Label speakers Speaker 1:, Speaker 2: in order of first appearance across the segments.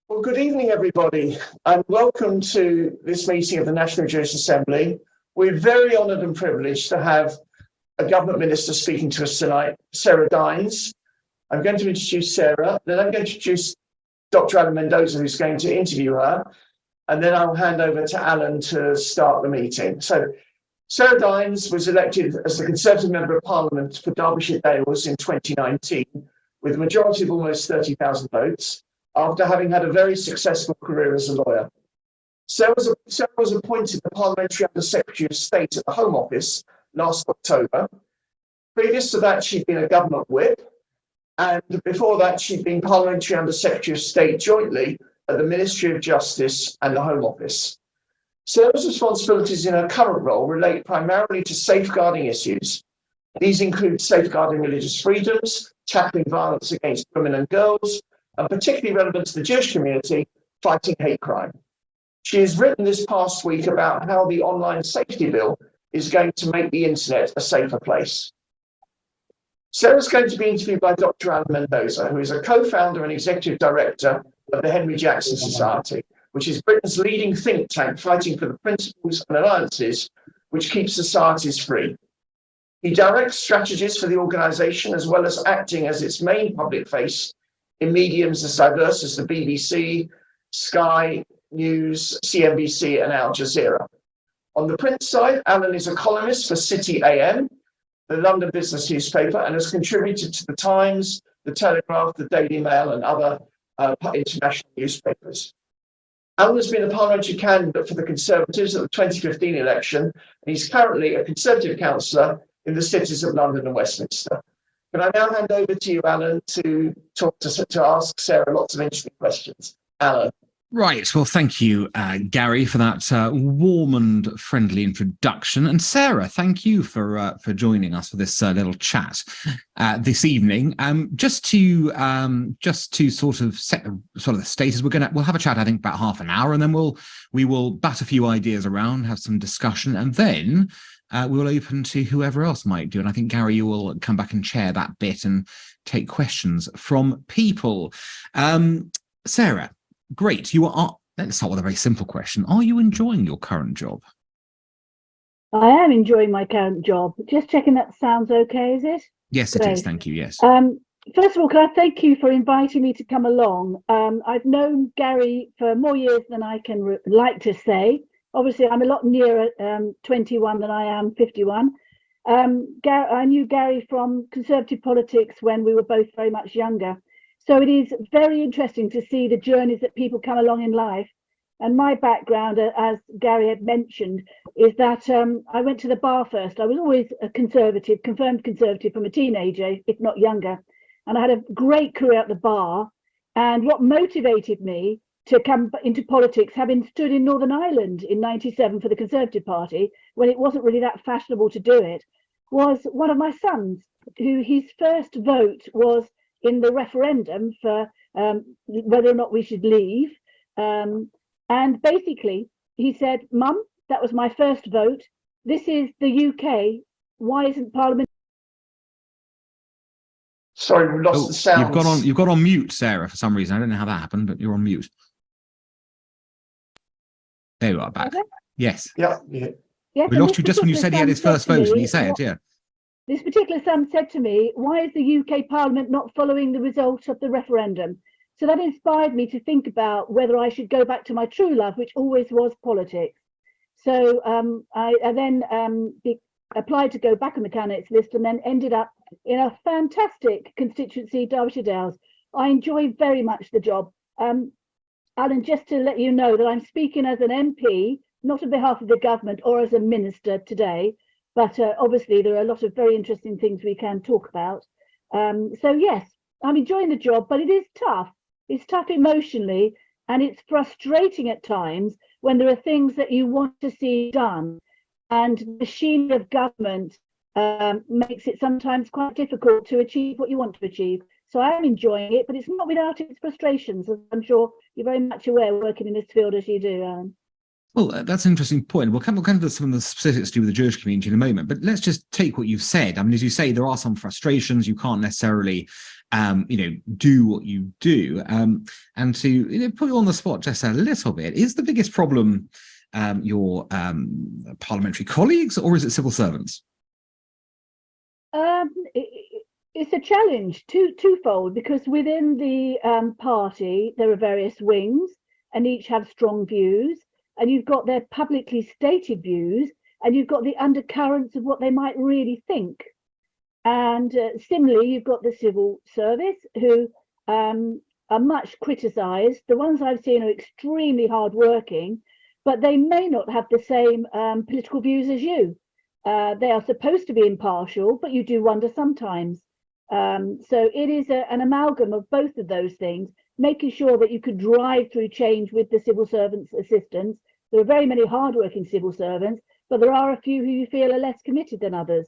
Speaker 1: Well, good evening, everybody, and welcome to this meeting of the National Jewish Assembly. We're very honoured and privileged to have a government minister speaking to us tonight, Sarah Dines. I'm going to introduce Sarah, then I'm going to introduce Dr Alan Mendoza, who's going to interview her, and then I'll hand over to Alan to start the meeting. So, Sarah Dines was elected as the Conservative Member of Parliament for Derbyshire Dales in 2019, with a majority of almost 30,000 votes, after having had a very successful career as a lawyer. Sarah was appointed the Parliamentary Under Secretary of State at the Home Office last October. Previous to that, she'd been a government whip, and before that, she'd been Parliamentary Under Secretary of State jointly at the Ministry of Justice and the Home Office. Sarah's responsibilities in her current role relate primarily to safeguarding issues. These include safeguarding religious freedoms, tackling violence against women and girls, and particularly relevant to the Jewish community, fighting hate crime. She has written this past week about how the online safety bill is going to make the internet a safer place. Sarah's going to be interviewed by Dr Alan Mendoza, who is a co-founder and executive director of the Henry Jackson Society, which is Britain's leading think tank fighting for the principles and alliances which keep societies free. He directs strategies for the organisation as well as acting as its main public face in mediums as diverse as the BBC, Sky News, CNBC and Al Jazeera. On the print side, Alan is a columnist for City AM, the London business newspaper, and has contributed to the Times, the Telegraph, the Daily Mail and other international newspapers. Alan has been a parliamentary candidate for the Conservatives at the 2015 election, and he's currently a Conservative councillor in the cities of London and Westminster. Can I now hand over to you, Alan, to ask Sarah lots of interesting questions? Alan.
Speaker 2: Right. Well, thank you, Gary, for that warm and friendly introduction. And Sarah, thank you for joining us for this little chat this evening. Just to sort of set the status, we'll have a chat, I think, about half an hour, and then we will bat a few ideas around, have some discussion, and then we'll open to whoever else might do. And I think, Gary, you will come back and chair that bit and take questions from people. Sarah, great. Let's start with a very simple question. Are you enjoying your current job?
Speaker 3: I am enjoying my current job. Just checking that sounds okay, is it?
Speaker 2: Yes, it is. Thank you. Yes.
Speaker 3: First of all, can I thank you for inviting me to come along? I've known Gary for more years than I can like to say. Obviously, I'm a lot nearer 21 than I am 51. I knew Gary from Conservative politics when we were both very much younger. So it is very interesting to see the journeys that people come along in life. And my background, as Gary had mentioned, is that I went to the bar first. I was always a conservative, confirmed conservative from a teenager, if not younger. And I had a great career at the bar. And what motivated me to come into politics, having stood in Northern Ireland in '97 for the Conservative Party, when it wasn't really that fashionable to do it, was one of my sons, who his first vote was in the referendum for whether or not we should leave. And basically, he said, "Mum, that was my first vote. This is the UK. Why isn't Parliament?"
Speaker 1: Sorry, we lost the sound.
Speaker 2: You've got on mute, Sarah, for some reason. I don't know how that happened, but you're on mute. There you are, back. Okay. Yes.
Speaker 1: Yeah.
Speaker 3: Yes,
Speaker 2: we lost you just when you said he had his first vote, and he said, yeah.
Speaker 3: This particular son said to me, "Why is the UK Parliament not following the result of the referendum?" So that inspired me to think about whether I should go back to my true love, which always was politics. So I then applied to go back on the candidates list and then ended up in a fantastic constituency, Derbyshire Dales. I enjoy very much the job. Alan, just to let you know that I'm speaking as an MP, not on behalf of the government or as a minister today, but obviously there are a lot of very interesting things we can talk about. So yes, I'm enjoying the job, but it is tough. It's tough emotionally, and it's frustrating at times when there are things that you want to see done, and the machine of government makes it sometimes quite difficult to achieve what you want to achieve. So I am enjoying it, but it's not without its frustrations, as I'm sure you're very much aware working in this field as you do, Alan.
Speaker 2: Well, that's an interesting point. We'll come to some of the specifics to do with the Jewish community in a moment, but let's just take what you've said. I mean, as you say, there are some frustrations. You can't necessarily, do what you do. And to put you on the spot just a little bit, is the biggest problem your parliamentary colleagues, or is it civil servants?
Speaker 3: It's a challenge, twofold, because within the party there are various wings, and each have strong views. And you've got their publicly stated views, and you've got the undercurrents of what they might really think. And similarly, you've got the civil service, who are much criticised. The ones I've seen are extremely hardworking, but they may not have the same political views as you. They are supposed to be impartial, but you do wonder sometimes. So it is an amalgam of both of those things, making sure that you could drive through change with the civil servants' assistance. There are very many hardworking civil servants, but there are a few who you feel are less committed than others.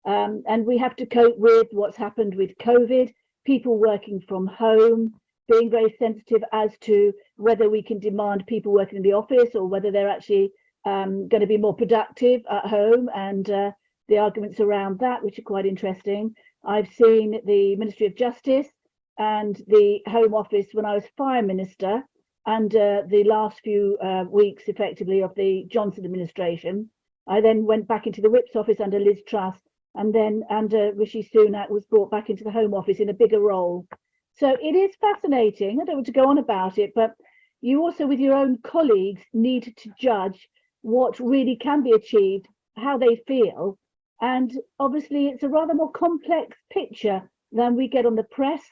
Speaker 3: And we have to cope with what's happened with COVID, people working from home, being very sensitive as to whether we can demand people working in the office or whether they're actually going to be more productive at home, and the arguments around that, which are quite interesting. I've seen the Ministry of Justice and the Home Office when I was Fire Minister, and the last few weeks, effectively, of the Johnson administration. I then went back into the Whip's office under Liz Truss, and then under Rishi Sunak was brought back into the Home Office in a bigger role. So it is fascinating. I don't want to go on about it, but you also, with your own colleagues, need to judge what really can be achieved, how they feel. And obviously, it's a rather more complex picture than we get on the press.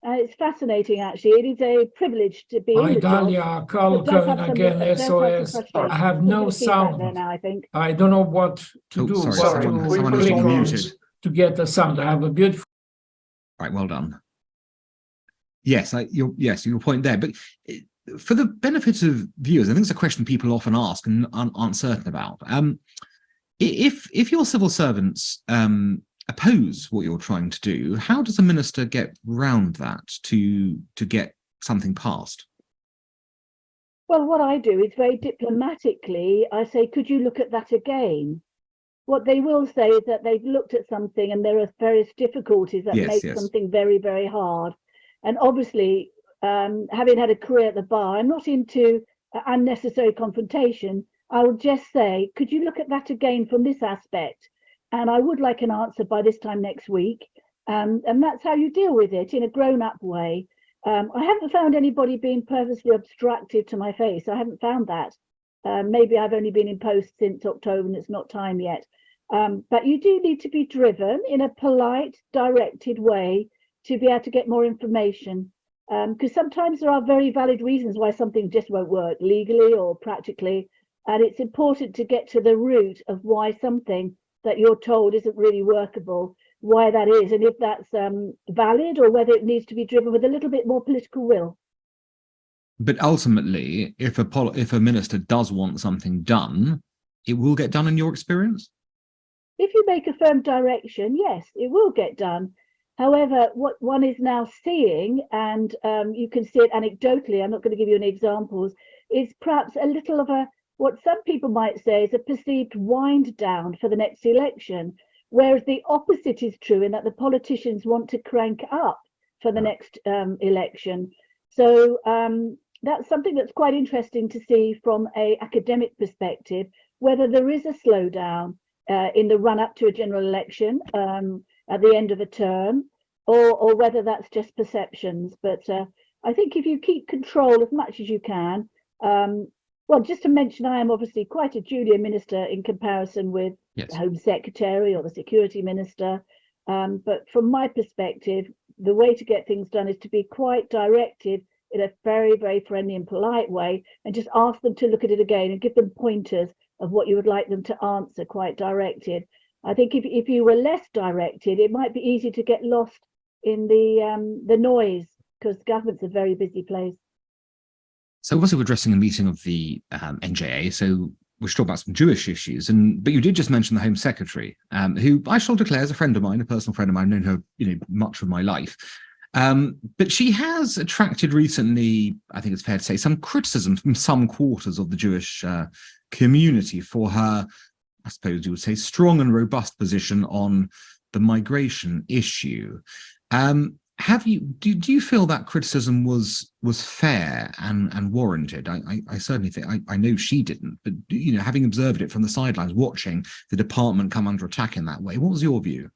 Speaker 3: It's fascinating, actually. It is a privilege to be in the
Speaker 4: Dalia, Carl
Speaker 3: job. Does have
Speaker 4: Cohen
Speaker 3: some,
Speaker 4: again,
Speaker 3: does have some
Speaker 4: SOS.
Speaker 3: frustration.
Speaker 4: I have
Speaker 3: There's a
Speaker 4: no
Speaker 3: bit of feedback
Speaker 4: sound.
Speaker 3: there now, I think.
Speaker 4: I don't know what to do,
Speaker 2: Sorry,
Speaker 4: what
Speaker 1: someone
Speaker 4: to
Speaker 1: has
Speaker 4: click
Speaker 1: been
Speaker 4: on
Speaker 2: muted.
Speaker 4: to get the sound. I have a beautiful.
Speaker 2: Right, well done. Yes, your point there. But for the benefit of viewers, I think it's a question people often ask and aren't certain about. If your civil servants oppose what you're trying to do, how does a minister get round that to get something passed?
Speaker 3: Well, what I do is very diplomatically, I say, could you look at that again? What they will say is that they've looked at something and there are various difficulties that make something very, very hard. And obviously, having had a career at the bar, I'm not into unnecessary confrontation. I would just say, could you look at that again from this aspect? And I would like an answer by this time next week. And that's how you deal with it in a grown-up way. I haven't found anybody being purposely obstructive to my face. I haven't found that. Maybe I've only been in post since October and it's not time yet. But you do need to be driven in a polite, directed way to be able to get more information. Because sometimes there are very valid reasons why something just won't work legally or practically. And it's important to get to the root of why something that you're told isn't really workable, why that is, and if that's valid or whether it needs to be driven with a little bit more political will.
Speaker 2: But ultimately, if a minister does want something done, it will get done in your experience?
Speaker 3: If you make a firm direction, yes, it will get done. However, what one is now seeing, and you can see it anecdotally, I'm not going to give you any examples, is perhaps a little of a, what some people might say is a perceived wind down for the next election, whereas the opposite is true in that the politicians want to crank up for the next election. So that's something that's quite interesting to see from an academic perspective, whether there is a slowdown in the run up to a general election at the end of a term, or whether that's just perceptions. But I think if you keep control as much as you can, well, just to mention, I am obviously quite a junior minister in comparison with the Home Secretary or the Security Minister. But from my perspective, the way to get things done is to be quite directed in a very, very friendly and polite way, and just ask them to look at it again and give them pointers of what you would like them to answer, quite directed. I think if you were less directed, it might be easy to get lost in the noise, because government's a very busy place.
Speaker 2: So obviously we're addressing a meeting of the NJA, so we should talk about some Jewish issues. But you did just mention the Home Secretary, who I shall declare is a friend of mine, a personal friend of mine. I've known her, much of my life. But she has attracted recently, I think it's fair to say, some criticism from some quarters of the Jewish community for her, I suppose you would say, strong and robust position on the migration issue. Do you feel that criticism was fair and warranted? I certainly think, I know she didn't, but having observed it from the sidelines, watching the department come under attack in that way, what was your view?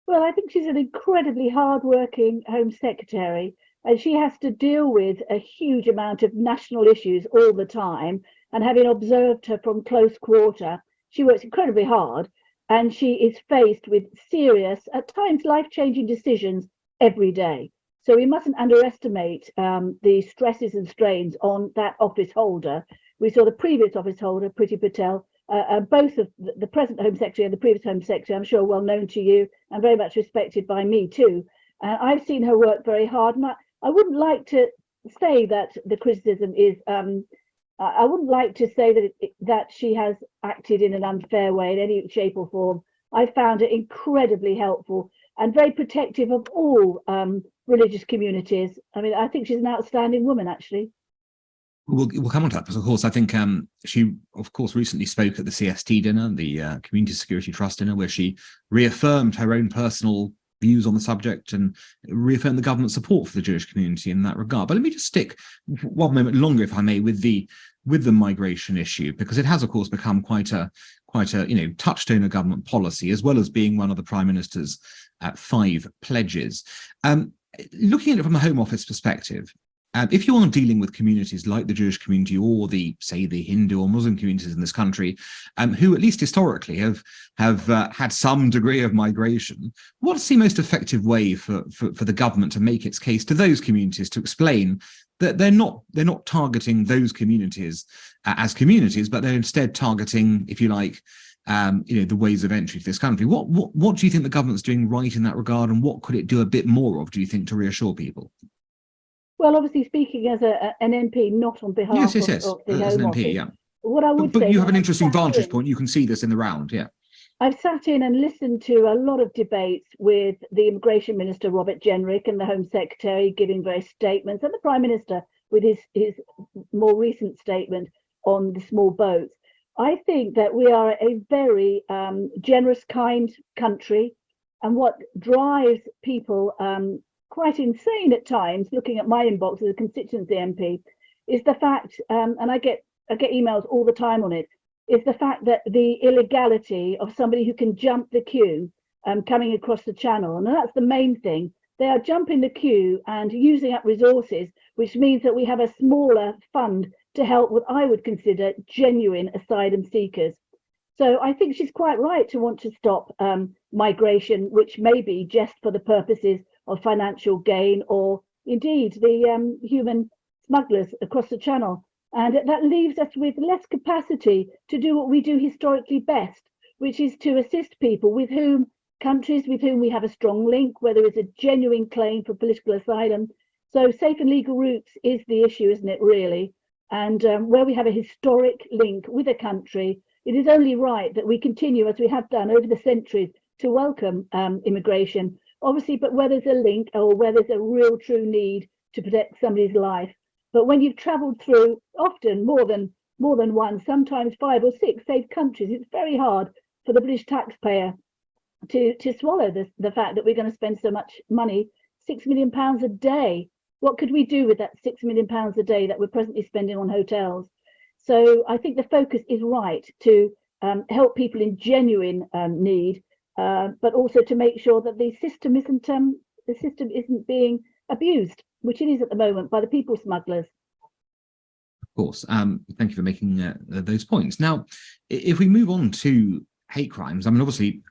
Speaker 3: Well, I think she's an incredibly hard-working Home Secretary, and she has to deal with a huge amount of national issues all the time. And having observed her from close quarter, she works incredibly hard, and she is faced with serious, at times life-changing decisions every day. So we mustn't underestimate the stresses and strains on that office holder. We saw the previous office holder, Priti Patel, both of the present Home Secretary and the previous Home Secretary, I'm sure well known to you and very much respected by me too. I've seen her work very hard. And I wouldn't like to say that the criticism is, I wouldn't like to say that she has acted in an unfair way in any shape or form. I found it incredibly helpful and very protective of all religious communities. I mean, I think she's an outstanding woman, actually.
Speaker 2: We'll come on to that, because of course I think she, of course, recently spoke at the CST dinner, the Community Security Trust dinner, where she reaffirmed her own personal views on the subject and reaffirmed the government's support for the Jewish community in that regard. But let me just stick one moment longer, if I may, with the migration issue, because it has, of course, become quite a touchstone of government policy, as well as being one of the Prime Minister's 5 pledges. Looking at it from a Home Office perspective, if you are dealing with communities like the Jewish community or the Hindu or Muslim communities in this country, who at least historically have had some degree of migration, what's the most effective way for the government to make its case to those communities, to explain that they're not targeting those communities as communities, but they're instead targeting, if you like, the ways of entry to this country? What do you think the government's doing right in that regard, and what could it do a bit more of, do you think, to reassure people?
Speaker 3: Well, obviously speaking as an MP, not on behalf of the
Speaker 2: as
Speaker 3: Home
Speaker 2: an MP,
Speaker 3: Office.
Speaker 2: yeah.
Speaker 3: What I would
Speaker 2: but
Speaker 3: say,
Speaker 2: you have an interesting vantage point. You can see this in the round, yeah.
Speaker 3: I've sat in and listened to a lot of debates with the Immigration Minister, Robert Jenrick, and the Home Secretary giving various statements, and the Prime Minister with his more recent statement on the small boats. I think that we are a very generous, kind country, and what drives people quite insane at times, looking at my inbox as a constituency MP, is the fact, and I get emails all the time on it, is the fact that the illegality of somebody who can jump the queue coming across the channel. And that's the main thing. They are jumping the queue and using up resources, which means that we have a smaller fund to help what I would consider genuine asylum seekers. So I think she's quite right to want to stop migration, which may be just for the purposes of financial gain, or indeed the human smugglers across the channel. And that leaves us with less capacity to do what we do historically best, which is to assist people with whom, countries with whom we have a strong link, where there is a genuine claim for political asylum. So safe and legal routes is the issue, isn't it, really? And where we have a historic link with a country, it is only right that we continue, as we have done over the centuries, to welcome immigration, obviously, but where there's a link or where there's a real true need to protect somebody's life. But when you've travelled through often more than one, sometimes 5 or 6 safe countries, it's very hard for the British taxpayer to swallow the fact that we're going to spend so much money, £6 million a day. What could we do with that £6 million a day that we're presently spending on hotels? So I think the focus is right to help people in genuine need, but also to make sure that the system isn't being abused, which it is at the moment by the people smugglers.
Speaker 2: Of course. Thank you for making those points. Now, if we move on to hate crimes, I mean, obviously,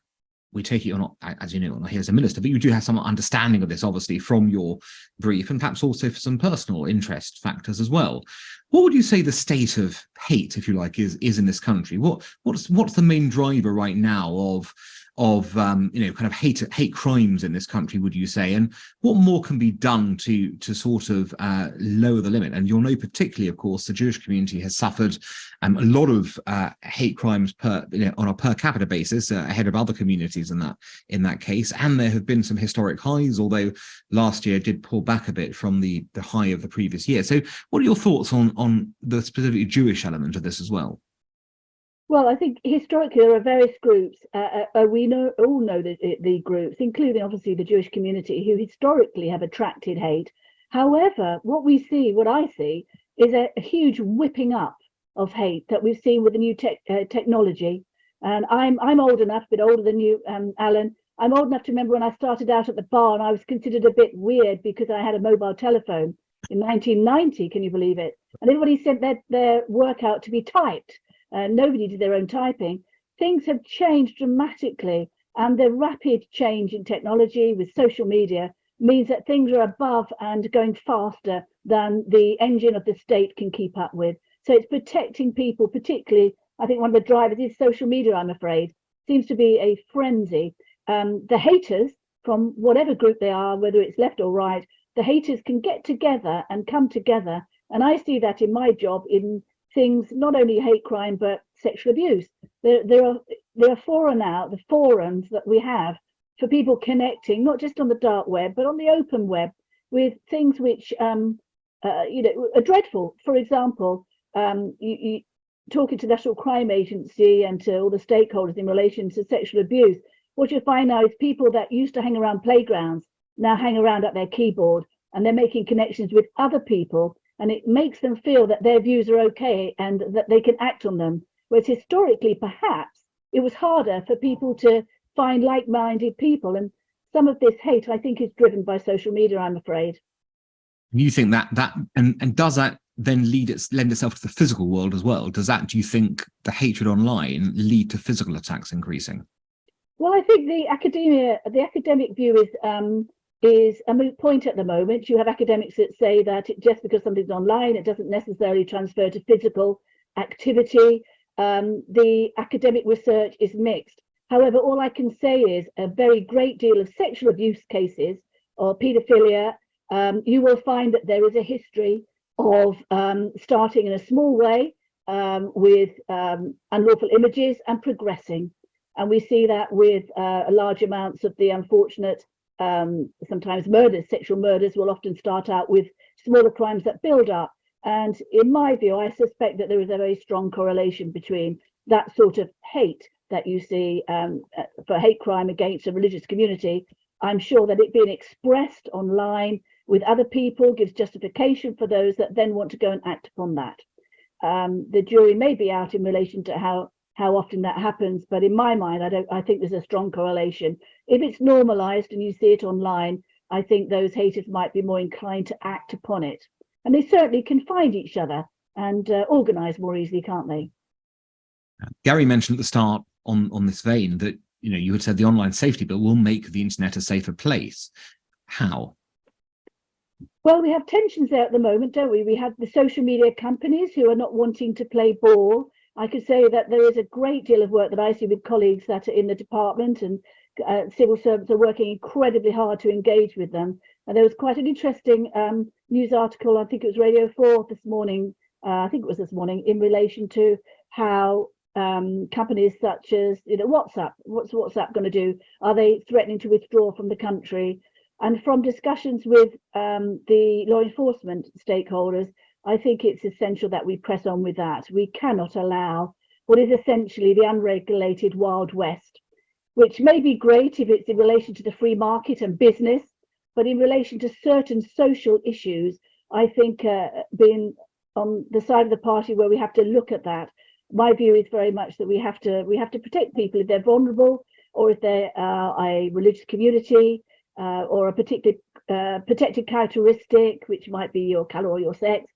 Speaker 2: we take it, you're not, as you know, not here as a minister, but you do have some understanding of this, obviously, from your brief, and perhaps also for some personal interest factors as well. What would you say the state of hate, if you like, is in this country? What's the main driver right now of kind of hate crimes in this country, would you say? And what more can be done to sort of lower the limit? And you'll know particularly, of course, the Jewish community has suffered a lot of hate crimes on a per capita basis ahead of other communities in that case. And there have been some historic highs, although last year did pull back a bit from the high of the previous year. So what are your thoughts on the specifically Jewish element of this as well?
Speaker 3: Well, I think historically there are various groups. We all know the groups, including obviously the Jewish community, who historically have attracted hate. However, what I see, is a huge whipping up of hate that we've seen with the new technology. And I'm old enough, a bit older than you, Alan. I'm old enough to remember when I started out at the bar and I was considered a bit weird because I had a mobile telephone in 1990. Can you believe it? And everybody sent their work out to be typed. Nobody did their own typing. Things have changed dramatically, and the rapid change in technology with social media means that things are above and going faster than the engine of the state can keep up with. So it's protecting people, particularly, I think one of the drivers is social media, I'm afraid. Seems to be a frenzy. The haters, from whatever group they are, whether it's left or right, the haters can get together and come together. And I see that in my job in things, not only hate crime, but sexual abuse. There are forums that we have for people connecting, not just on the dark web, but on the open web, with things which are dreadful. For example, you talking to the National Crime Agency and to all the stakeholders in relation to sexual abuse, what you find now is people that used to hang around playgrounds now hang around at their keyboard, and they're making connections with other people, and it makes them feel that their views are okay and that they can act on them. Whereas historically, perhaps, it was harder for people to find like-minded people. And some of this hate, I think, is driven by social media, I'm afraid.
Speaker 2: You think and does that then lend itself to the physical world as well? Do you think the hatred online lead to physical attacks increasing?
Speaker 3: Well, I think the academic view is a moot point at the moment. You have academics that say that just because something's online, it doesn't necessarily transfer to physical activity. The academic research is mixed. However, all I can say is a very great deal of sexual abuse cases or paedophilia, you will find that there is a history of starting in a small way with unlawful images and progressing. And we see that with large amounts of the unfortunate, sometimes sexual murders will often start out with smaller crimes that build up. And in my view, I suspect that there is a very strong correlation between that sort of hate that you see for hate crime against a religious community. I'm sure that it being expressed online with other people gives justification for those that then want to go and act upon that. The jury may be out in relation to how often that happens, but in my mind, I think there's a strong correlation. If it's normalized and you see it online, I think those haters might be more inclined to act upon it. And they certainly can find each other and organize more easily, can't they?
Speaker 2: Gary mentioned at the start on this vein that you had said the online safety bill will make the internet a safer place. How?
Speaker 3: Well, we have tensions there at the moment, don't we? We have the social media companies who are not wanting to play ball. I could say that there is a great deal of work that I see with colleagues that are in the department, and civil servants are working incredibly hard to engage with them. And there was quite an interesting news article, I think it was Radio 4 this morning, in relation to how companies such as WhatsApp, what's WhatsApp going to do? Are they threatening to withdraw from the country? And from discussions with the law enforcement stakeholders, I think it's essential that we press on with that. We cannot allow what is essentially the unregulated Wild West, which may be great if it's in relation to the free market and business, but in relation to certain social issues, I think being on the side of the party where we have to look at that, my view is very much that we have to protect people if they're vulnerable, or if they are a religious community, or a particular protected characteristic, which might be your color or your sex.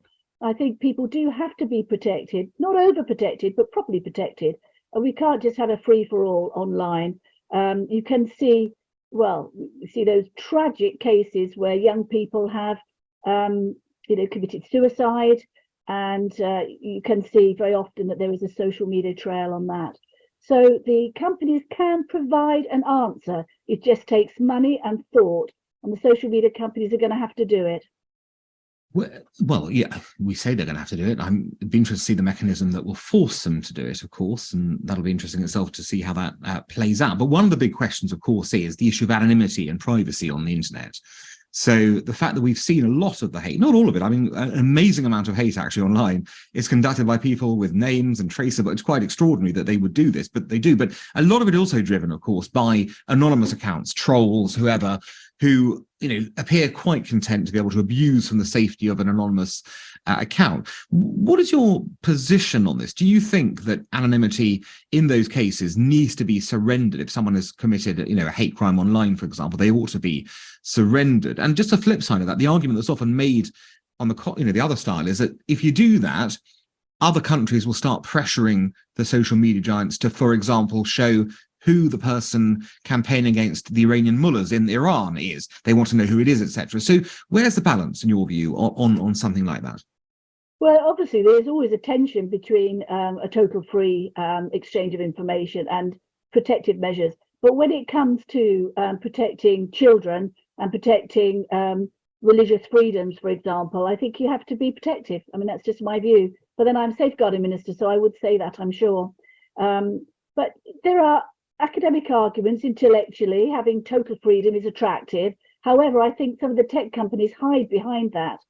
Speaker 3: I think people do have to be protected, not overprotected, but properly protected. And we can't just have a free-for-all online. You can see those tragic cases where young people have, committed suicide, and you can see very often that there is a social media trail on that. So the companies can provide an answer. It just takes money and thought, and the social media companies are going to have to do it.
Speaker 2: Well, yeah, we say they're going to have to do it. It'd be interesting to see the mechanism that will force them to do it, of course, and that'll be interesting itself to see how that plays out. But one of the big questions, of course, is the issue of anonymity and privacy on the internet. So the fact that we've seen a lot of the hate, not all of it, I mean, an amazing amount of hate actually online is conducted by people with names and traceable. It's quite extraordinary that they would do this, but they do. But a lot of it also driven, of course, by anonymous accounts, trolls, whoever, who, appear quite content to be able to abuse from the safety of an anonymous account. What is your position on this? Do you think that anonymity in those cases needs to be surrendered? If someone has committed, a hate crime online, for example, they ought to be surrendered. And just a flip side of that, the argument that's often made on the other style is that if you do that, other countries will start pressuring the social media giants to, for example, show who the person campaigning against the Iranian mullahs in Iran is. They want to know who it is, etc. So where's the balance, in your view, on something like that?
Speaker 3: Well, obviously, there's always a tension between a total free exchange of information and protective measures. But when it comes to protecting children and protecting religious freedoms, for example, I think you have to be protective. I mean, that's just my view. But then I'm safeguarding minister, so I would say that, I'm sure. But there are academic arguments intellectually, having total freedom is attractive. However, I think some of the tech companies hide behind that.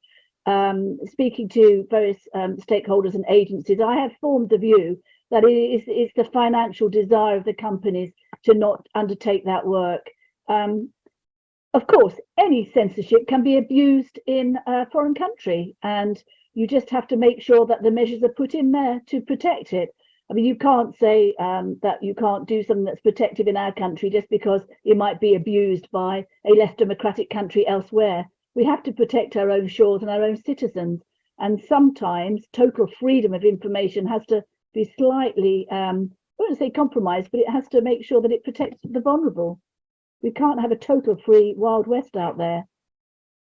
Speaker 3: Speaking to various stakeholders and agencies, I have formed the view that it's the financial desire of the companies to not undertake that work. Of course, any censorship can be abused in a foreign country, and you just have to make sure that the measures are put in there to protect it. I mean, you can't say that you can't do something that's protective in our country just because it might be abused by a less democratic country elsewhere. We have to protect our own shores and our own citizens. And sometimes total freedom of information has to be slightly, I wouldn't say compromised, but it has to make sure that it protects the vulnerable. We can't have a total free Wild West out there.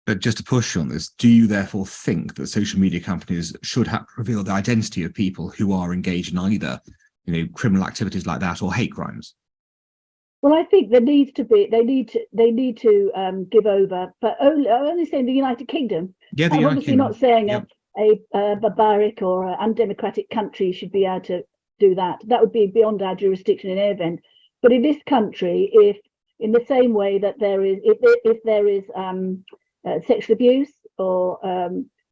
Speaker 2: But just to push on this, do you therefore think that social media companies should have to reveal the identity of people who are engaged in either, criminal activities like that or hate crimes?
Speaker 3: Well, I think there needs to be. They need to give over, but only saying the United Kingdom.
Speaker 2: Yeah,
Speaker 3: I'm obviously not saying
Speaker 2: yep.
Speaker 3: a barbaric or undemocratic country should be able to do that. That would be beyond our jurisdiction in any event. But in this country, if in the same way that there is, if there is sexual abuse or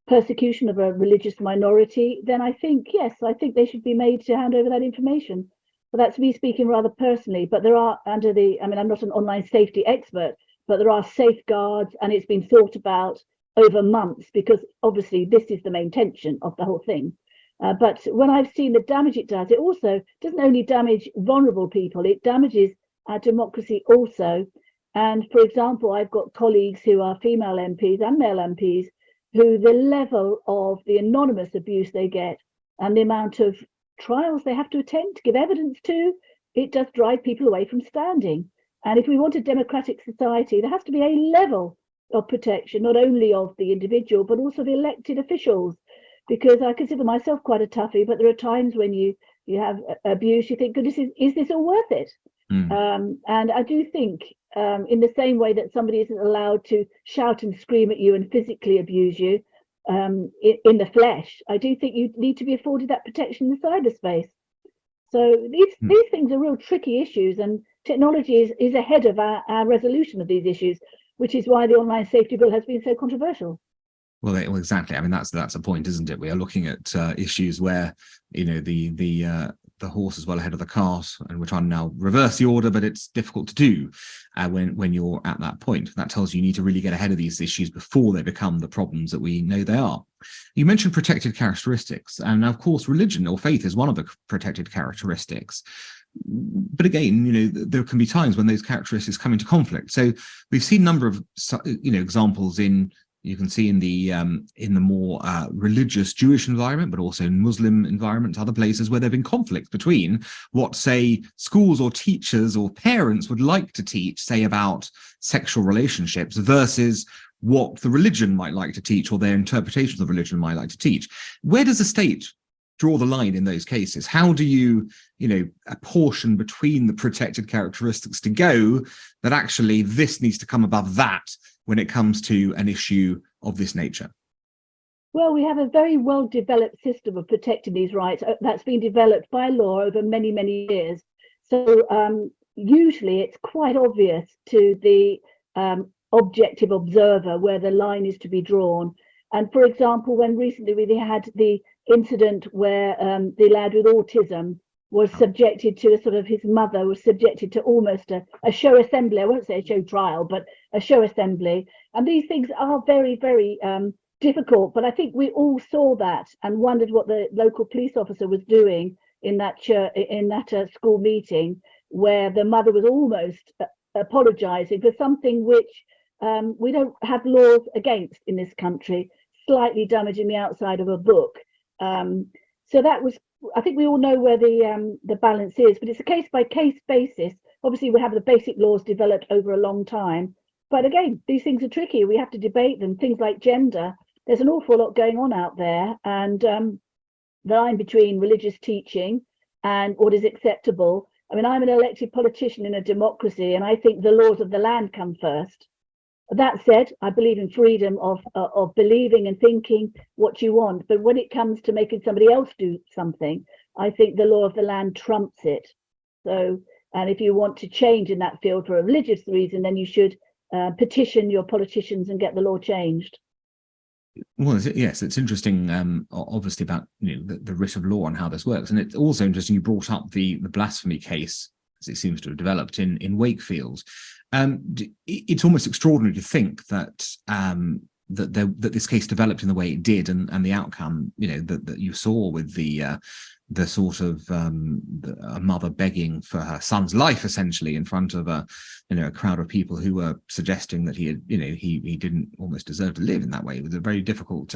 Speaker 3: persecution of a religious minority, then I think, yes, I think they should be made to hand over that information. But that's me speaking rather personally. But there are I'm not an online safety expert, but there are safeguards, and it's been thought about over months, because obviously this is the main tension of the whole thing. But when I've seen the damage it does, it also doesn't only damage vulnerable people, it damages our democracy also. And for example, I've got colleagues who are female MPs and male MPs who the level of the anonymous abuse they get and the amount of trials they have to attend to give evidence to, it does drive people away from standing. And if we want a democratic society, there has to be a level of protection, not only of the individual, but also the elected officials. Because I consider myself quite a toughie, but there are times when you have abuse, you think, goodness, is this all worth it? And I do think in the same way that somebody isn't allowed to shout and scream at you and physically abuse you in the flesh, I do think you need to be afforded that protection in the cyberspace. So these things are real tricky issues, and technology is ahead of our resolution of these issues, which is why the online safety bill has been so controversial.
Speaker 2: Well, exactly. I mean, that's a point, isn't it? We are looking at issues where the horse is well ahead of the cart, and we're trying to now reverse the order, but it's difficult to do when you're at that point. That tells you need to really get ahead of these issues before they become the problems that we know they are. You mentioned protected characteristics, and of course, religion or faith is one of the protected characteristics. But again, there can be times when those characteristics come into conflict. So we've seen a number of examples you can see in the more religious Jewish environment, but also in Muslim environments, other places where there have been conflicts between what, say, schools or teachers or parents would like to teach, say, about sexual relationships versus what the religion might like to teach or their interpretation of the religion might like to teach. Where does the state draw the line in those cases? How do you, apportion between the protected characteristics to go that actually this needs to come above that when it comes to an issue of this nature?
Speaker 3: Well, we have a very well-developed system of protecting these rights that's been developed by law over many, many years. So usually it's quite obvious to the objective observer where the line is to be drawn. And for example, when recently we had the incident where the lad with autism was subjected to his mother was subjected to almost a show assembly. I won't say a show trial, but a show assembly. And these things are very, very difficult. But I think we all saw that and wondered what the local police officer was doing in that school meeting, where the mother was almost apologizing for something which we don't have laws against in this country, slightly damaging the outside of a book. So that was, I think we all know where the balance is, but it's a case by case basis. Obviously, we have the basic laws developed over a long time, but again, these things are tricky. We have to debate them. Things like gender, there's an awful lot going on out there, and the line between religious teaching and what is acceptable. I mean, I'm an elected politician in a democracy, and I think the laws of the land come first. That said, I believe in freedom of believing and thinking what you want. But when it comes to making somebody else do something, I think the law of the land trumps it. So, and if you want to change in that field for a religious reason, then you should petition your politicians and get the law changed.
Speaker 2: Well, yes, it's interesting, obviously, about the writ of law and how this works. And it's also interesting you brought up the blasphemy case, as it seems to have developed in Wakefield. It's almost extraordinary to think that that this case developed in the way it did, and the outcome, that you saw with the sort of a mother begging for her son's life, essentially, in front of a crowd of people who were suggesting that he didn't almost deserve to live in that way. It was a very difficult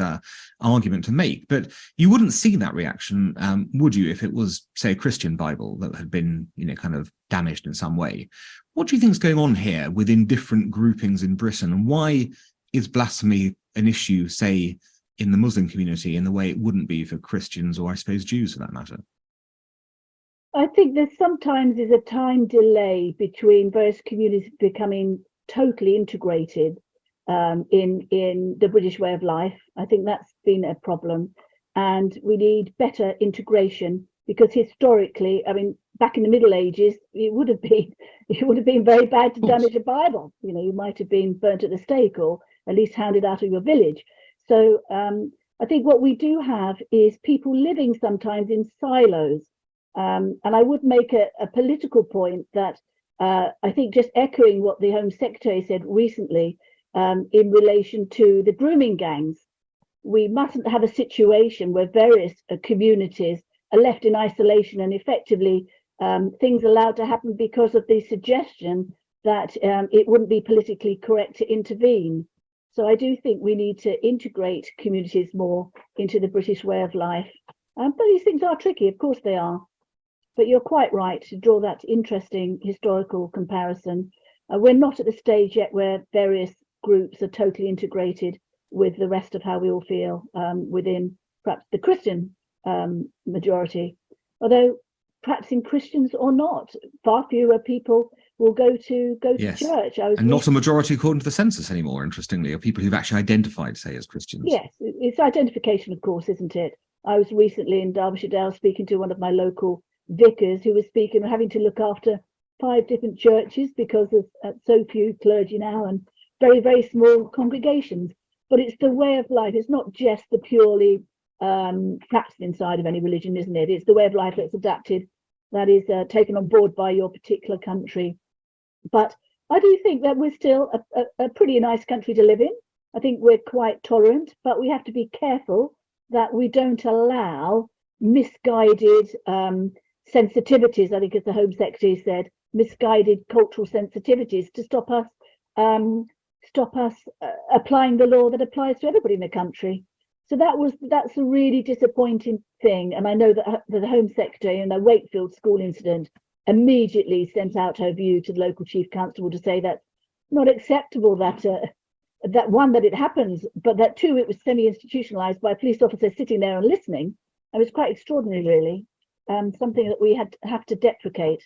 Speaker 2: argument to make. But you wouldn't see that reaction, would you, if it was, say, a Christian Bible that had been kind of damaged in some way? What do you think is going on here within different groupings in Britain, and why is blasphemy an issue, say, in the Muslim community in the way it wouldn't be for Christians, or I suppose Jews for that matter?
Speaker 3: I think there sometimes is a time delay between various communities becoming totally integrated in the British way of life. I think that's been a problem, and we need better integration, because historically, I mean, back in the Middle Ages, it would have been very bad to damage a Bible. You might have been burnt at the stake, or at least hounded out of your village. So I think what we do have is people living sometimes in silos. And I would make a political point that I think, just echoing what the Home Secretary said recently in relation to the grooming gangs, we mustn't have a situation where various communities are left in isolation and effectively things allowed to happen because of the suggestion that it wouldn't be politically correct to intervene. So I do think we need to integrate communities more into the British way of life. But these things are tricky, of course they are. But you're quite right to draw that interesting historical comparison. We're not at the stage yet where various groups are totally integrated with the rest of how we all feel within perhaps the Christian majority. Although practicing Christians or not, far fewer people will go to
Speaker 2: Yes.
Speaker 3: church.
Speaker 2: And not a majority according to the census anymore, interestingly, of people who've actually identified, say, as Christians.
Speaker 3: Yes, it's identification, of course, isn't it? I was recently in Derbyshire Dale speaking to one of my local vicars who was speaking of having to look after 5 different churches because there's so few clergy now, and very, very small congregations. But it's the way of life. It's not just the purely practicing side of any religion, isn't it? It's the way of life that's adapted, that is taken on board by your particular country. But I do think that we're still a pretty nice country to live in. I think we're quite tolerant, but we have to be careful that we don't allow misguided sensitivities, I think, as the Home Secretary said, misguided cultural sensitivities to stop us applying the law that applies to everybody in the country. So that's a really disappointing thing. And I know that the Home Secretary in the Wakefield school incident immediately sent out her view to the local chief constable to say that not acceptable that that one, that it happens, but that two, it was semi-institutionalized by a police officer sitting there and listening. It was quite extraordinary, really. Something that we have to deprecate.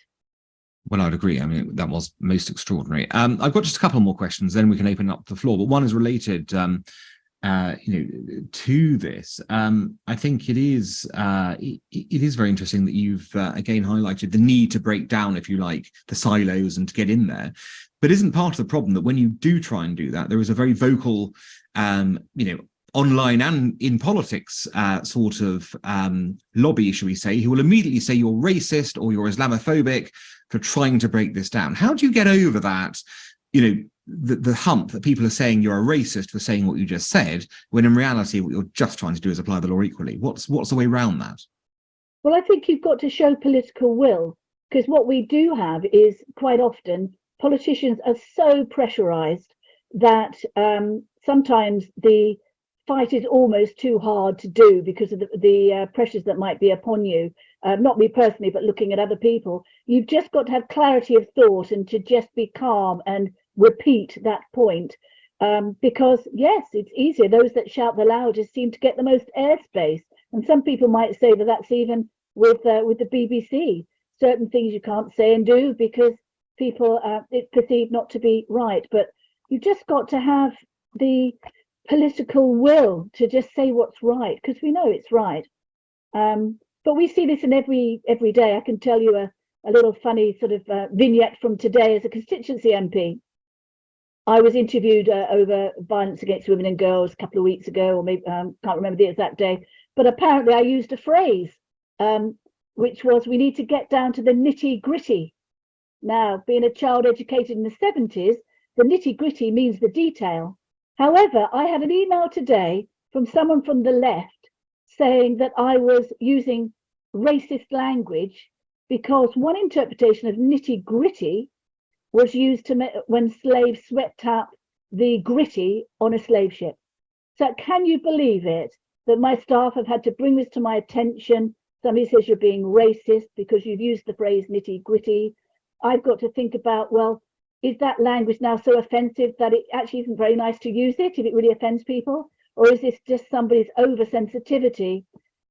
Speaker 2: Well, I'd agree. I mean, that was most extraordinary. I've got just a couple more questions, then we can open up the floor. But one is related, to this. I think it is very interesting that you've again highlighted the need to break down, if you like, the silos and to get in there. But isn't part of the problem that when you do try and do that, there is a very vocal, online and in politics sort of lobby, shall we say, who will immediately say you're racist or you're Islamophobic for trying to break this down. How do you get over that, the hump that people are saying you're a racist for saying what you just said, when in reality what you're just trying to do is apply the law equally? What's the way around that? Well,
Speaker 3: I think you've got to show political will, because what we do have is quite often politicians are so pressurized that sometimes the fight is almost too hard to do because of the pressures that might be upon you. Not me personally, but looking at other people. You've just got to have clarity of thought and to just be calm and repeat that point. Because yes, it's easier. Those that shout the loudest seem to get the most airspace. And some people might say that that's even with the BBC. Certain things you can't say and do because people it's perceived not to be right. But you've just got to have the political will to just say what's right, because we know it's right. But we see this in every day. I can tell you a little funny sort of vignette from today as a constituency MP. I was interviewed over violence against women and girls a couple of weeks ago, or maybe can't remember the exact day, but apparently I used a phrase which was, we need to get down to the nitty gritty. Now, being a child educated in the 70s, the nitty gritty means the detail. However, I had an email today from someone from the left saying that I was using racist language because one interpretation of nitty gritty was used when slaves swept up the gritty on a slave ship. So can you believe it, that my staff have had to bring this to my attention? Somebody says you're being racist because you've used the phrase nitty gritty. I've got to think about, well, is that language now so offensive that it actually isn't very nice to use it if it really offends people? Or is this just somebody's oversensitivity?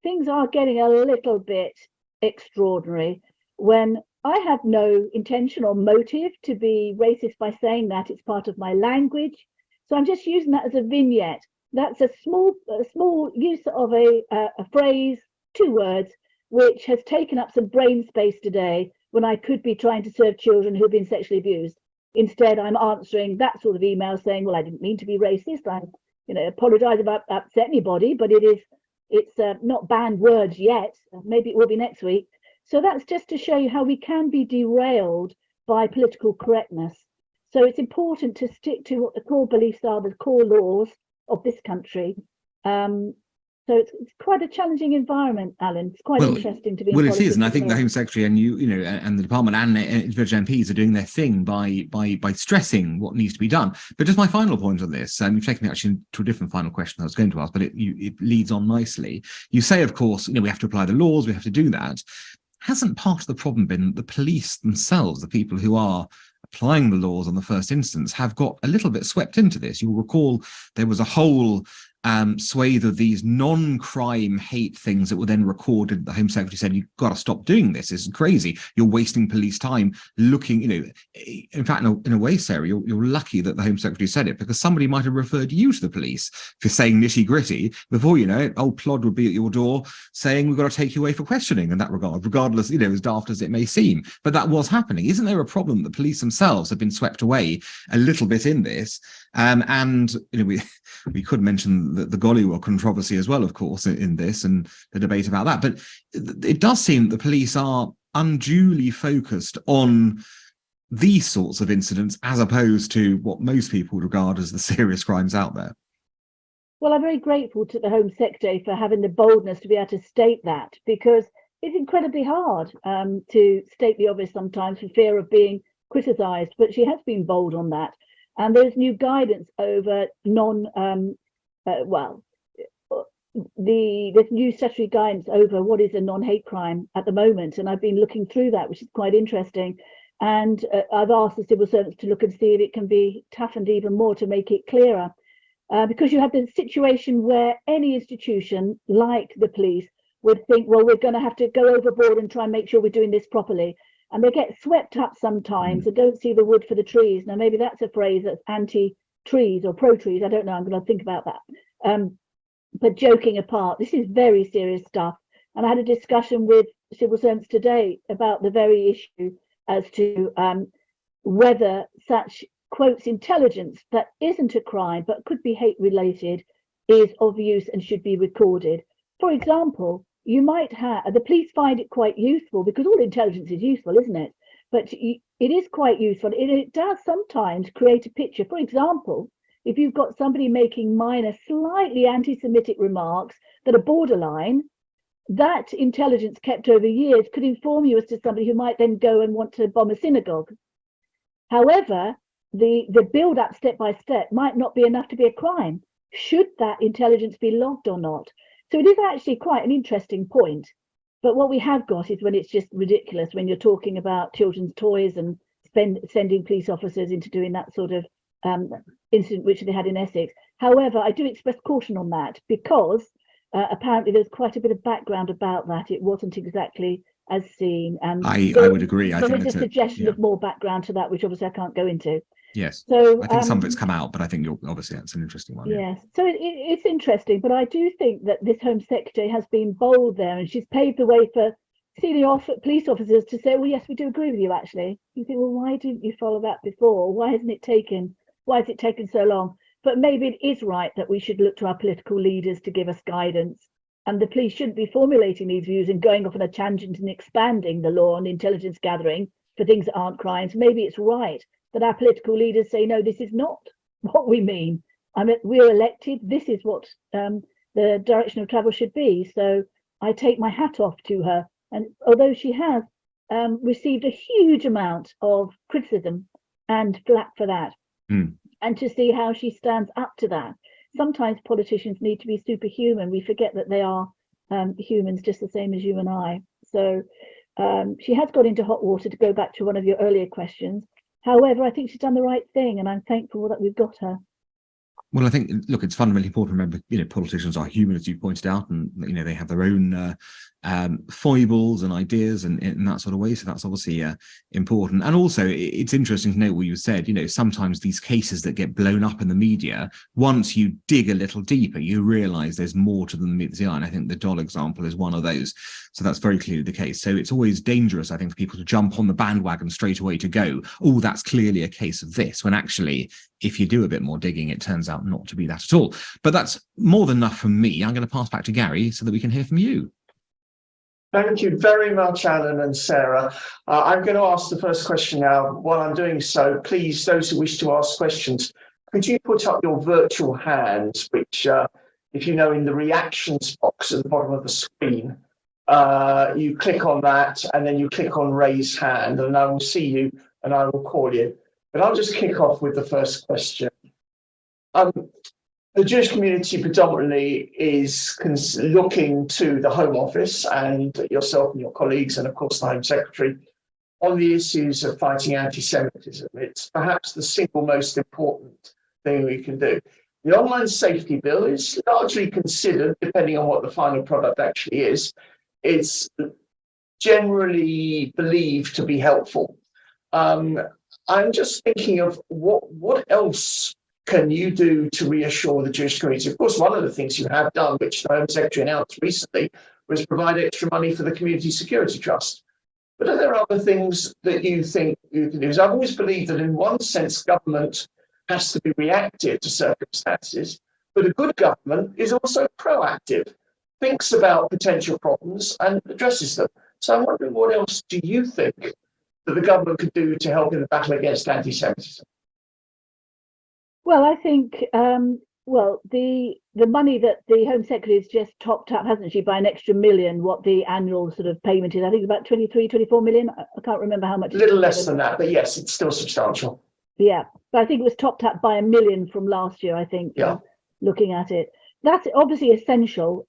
Speaker 3: Things are getting a little bit extraordinary when I have no intentional motive to be racist by saying that. It's part of my language. So I'm just using that as a vignette. That's a small use of a phrase, 2 words, which has taken up some brain space today when I could be trying to serve children who've been sexually abused. Instead, I'm answering that sort of email saying, well, I didn't mean to be racist. I apologize if I upset anybody, but it's not banned words yet. Maybe it will be next week. So that's just to show you how we can be derailed by political correctness. So it's important to stick to what the core beliefs are, the core laws of this country. So it's quite a challenging environment, Alan. It's quite interesting to be in politics.
Speaker 2: Well, it is, and I think the Home Secretary and and the Department and individual MPs are doing their thing by stressing what needs to be done. But just my final point on this, and you've taken me actually to a different final question I was going to ask, but it leads on nicely. You say, of course, we have to apply the laws, we have to do that. Hasn't part of the problem been the police themselves, the people who are applying the laws on the first instance, have got a little bit swept into this? You'll recall there was a whole swathe of these non-crime hate things that were then recorded. The Home Secretary said, you've got to stop doing this. This is crazy. You're wasting police time looking, in fact, in a way, Sarah, you're lucky that the Home Secretary said it, because somebody might have referred you to the police for saying nitty gritty. Before you know it, old Plod would be at your door saying, we've got to take you away for questioning in that regard, regardless, as daft as it may seem. But that was happening. Isn't there a problem that police themselves have been swept away a little bit in this? We could mention the Gollywog controversy as well, of course, in this and the debate about that. But it does seem that the police are unduly focused on these sorts of incidents as opposed to what most people regard as the serious crimes out there.
Speaker 3: Well, I'm very grateful to the Home Secretary for having the boldness to be able to state that, because it's incredibly hard to state the obvious sometimes for fear of being criticised. But she has been bold on that. And there's new guidance over there's new statutory guidance over what is a non-hate crime at the moment. And I've been looking through that, which is quite interesting. And I've asked the civil servants to look and see if it can be toughened even more to make it clearer. Because you have the situation where any institution like the police would think, well, we're going to have to go overboard and try and make sure we're doing this properly. And they get swept up sometimes and don't see the wood for the trees. Now, maybe that's a phrase that's anti-trees or pro-trees. I don't know. I'm going to think about that. But joking apart, this is very serious stuff. And I had a discussion with civil servants today about the very issue as to whether such, quotes, intelligence that isn't a crime but could be hate related is of use and should be recorded. For example, you might have, the police find it quite useful, because all intelligence is useful, isn't it? But it is quite useful. It does sometimes create a picture. For example, if you've got somebody making minor, slightly anti-Semitic remarks that are borderline, that intelligence kept over years could inform you as to somebody who might then go and want to bomb a synagogue. However, the build up step by step might not be enough to be a crime. Should that intelligence be logged or not? So it is actually quite an interesting point. But what we have got is when it's just ridiculous, when you're talking about children's toys and sending police officers into doing that sort of incident which they had in Essex. However, I do express caution on that, because apparently there's quite a bit of background about that. It wasn't exactly as seen. And
Speaker 2: I would agree. I
Speaker 3: there
Speaker 2: think
Speaker 3: is a suggestion of more background to that, which obviously I can't go into.
Speaker 2: Yes.
Speaker 3: So
Speaker 2: I think some of it's come out, but I think obviously that's an interesting one.
Speaker 3: Yes. So it's interesting, but I do think that this Home Secretary has been bold there, and she's paved the way for senior police officers to say, well, yes, we do agree with you, actually. You think, well, why didn't you follow that before? Why has it taken so long? But maybe it is right that we should look to our political leaders to give us guidance. And the police shouldn't be formulating these views and going off on a tangent and expanding the law on intelligence gathering for things that aren't crimes. Maybe it's right that our political leaders say, no, this is not what we mean. I mean, we're elected. This is what the direction of travel should be. So I take my hat off to her. And although she has received a huge amount of criticism and flack for that, and to see how she stands up to that. Sometimes politicians need to be superhuman. We forget that they are humans just the same as you and I. So she has got into hot water, to go back to one of your earlier questions. However, I think she's done the right thing, and I'm thankful that we've got her.
Speaker 2: Well, I think, look, it's fundamentally important to remember, politicians are human, as you pointed out, and, they have their own foibles and ideas and in that sort of way. So that's obviously important. And also, it's interesting to know what you said, sometimes these cases that get blown up in the media, once you dig a little deeper, you realize there's more to them than meets the eye. And I think the doll example is one of those. So that's very clearly the case. So it's always dangerous, I think, for people to jump on the bandwagon straight away to go, oh, that's clearly a case of this, when actually, if you do a bit more digging, it turns out not to be that at all. But that's more than enough from me. I'm going to pass back to Gary so that we can hear from you.
Speaker 1: Thank you very much, Alan and Sarah. I'm going to ask the first question now. While I'm doing so, please, those who wish to ask questions, could you put up your virtual hands, which, if you know, in the reactions box at the bottom of the screen, you click on that and then you click on raise hand, and I will see you and I will call you. But I'll just kick off with the first question. The Jewish community predominantly is looking to the Home Office and yourself and your colleagues, and of course the Home Secretary, on the issues of fighting anti-Semitism. It's perhaps the single most important thing we can do. The online safety bill is largely considered, depending on what the final product actually is, it's generally believed to be helpful. I'm just thinking of what else can you do to reassure the Jewish community? Of course, one of the things you have done, which the Home Secretary announced recently, was provide extra money for the Community Security Trust. But are there other things that you think you can do? Because I've always believed that in one sense, government has to be reactive to circumstances, but a good government is also proactive, thinks about potential problems and addresses them. So I'm wondering, what else do you think that the government could do to help in the battle against anti-Semitism?
Speaker 3: Well, I think, the money that the Home Secretary has just topped up, hasn't she, by an extra million, what the annual sort of payment is. I think it's about 23, 24 million. I can't remember how much.
Speaker 1: A little less than that, but yes, it's still substantial.
Speaker 3: Yeah, but I think it was topped up by $1 million from last year, I think, looking at it. That's obviously essential,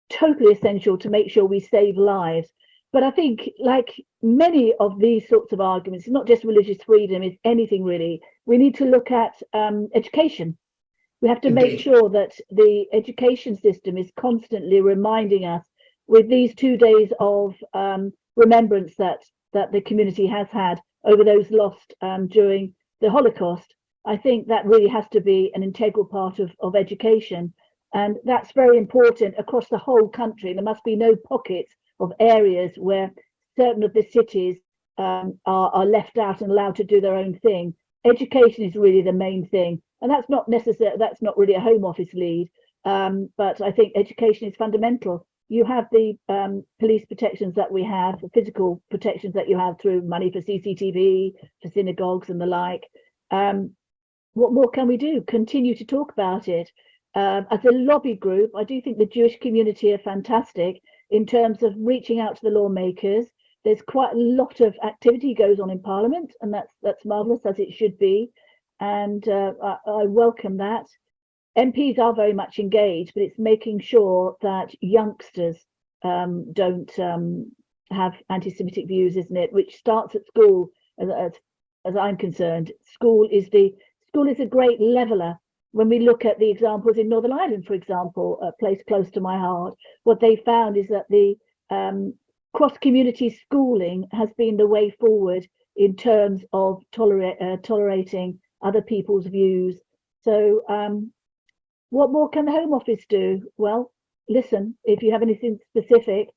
Speaker 3: totally essential to make sure we save lives. But I think, like many of these sorts of arguments, it's not just religious freedom, it's anything really. We need to look at education. We have to make
Speaker 1: Indeed.
Speaker 3: sure that the education system is constantly reminding us, with these 2 days of remembrance that the community has had over those lost during the Holocaust. I think that really has to be an integral part of education. And that's very important across the whole country. There must be no pockets of areas where certain of the cities are left out and allowed to do their own thing. Education is really the main thing. And that's not necessary, that's not really a Home Office lead. But I think education is fundamental. You have the police protections that we have, the physical protections that you have through money for CCTV, for synagogues and the like. What more can we do? Continue to talk about it. As a lobby group, I do think the Jewish community are fantastic in terms of reaching out to the lawmakers. There's quite a lot of activity goes on in Parliament, and that's marvellous, as it should be. And I welcome that. MPs are very much engaged, but it's making sure that youngsters don't have anti-Semitic views, isn't it? Which starts at school, as I'm concerned. School is a great leveller. When we look at the examples in Northern Ireland, for example, a place close to my heart, what they found is that the cross-community schooling has been the way forward in terms of tolerating other people's views. So what more can the Home Office do? Well, listen, if you have anything specific,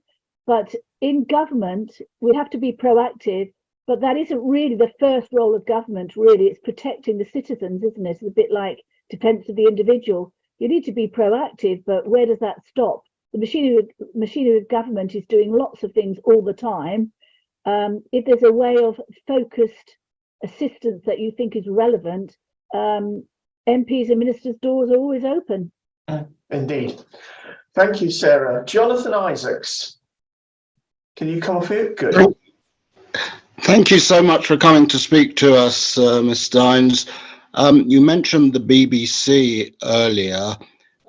Speaker 3: but in government, we have to be proactive, but that isn't really the first role of government, really. It's protecting the citizens, isn't it? It's a bit like defense of the individual. You need to be proactive, but where does that stop? The machinery of government is doing lots of things all the time. If there's a way of focused assistance that you think is relevant, MPs and ministers' doors are always open.
Speaker 1: Indeed. Thank you, Sarah. Jonathan Isaacs, can you come off mute? Good.
Speaker 5: Thank you so much for coming to speak to us, Ms. Steins. You mentioned the BBC earlier.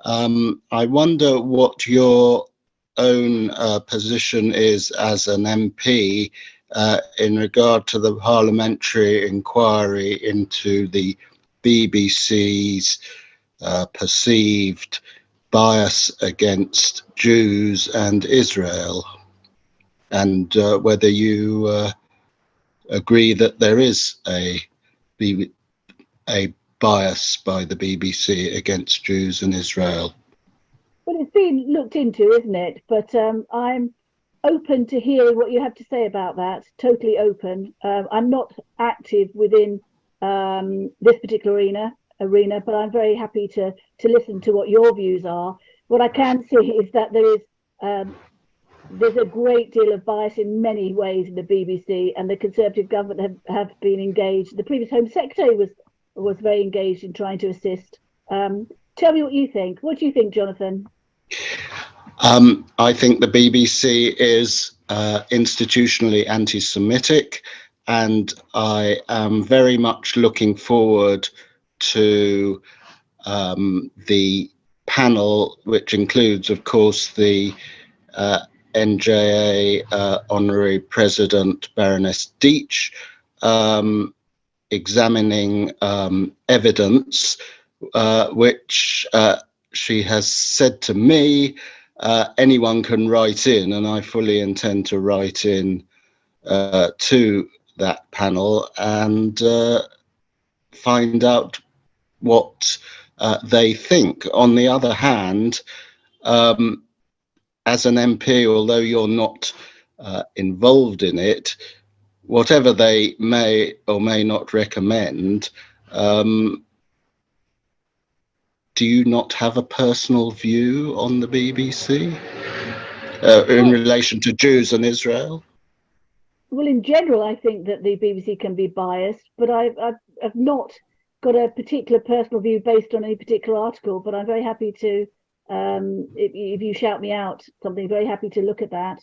Speaker 5: I wonder what your own position is as an MP in regard to the parliamentary inquiry into the BBC's perceived bias against Jews and Israel, and whether you agree that there is a bias by the BBC against Jews and Israel.
Speaker 3: Well, it's been looked into, isn't it? But I'm open to hearing what you have to say about that. Totally open. I'm not active within this particular arena, but I'm very happy to listen to what your views are. What I can see is that there's a great deal of bias in many ways in the BBC, and the Conservative government have been engaged. The previous Home Secretary was very engaged in trying to assist. Tell me what you think. What do you think, Jonathan?
Speaker 5: I think the BBC is institutionally anti-Semitic, and I am very much looking forward to the panel, which includes, of course, the NJA Honorary President Baroness Deitch, examining evidence which she has said to me anyone can write in, and I fully intend to write in to that panel and find out what they think. On the other hand, as an MP, although you're not involved in it, whatever they may or may not recommend, do you not have a personal view on the BBC in relation to Jews and Israel?
Speaker 3: Well, in general, I think that the BBC can be biased, but I've not got a particular personal view based on any particular article. But I'm very happy to, if you shout me out something, very happy to look at that.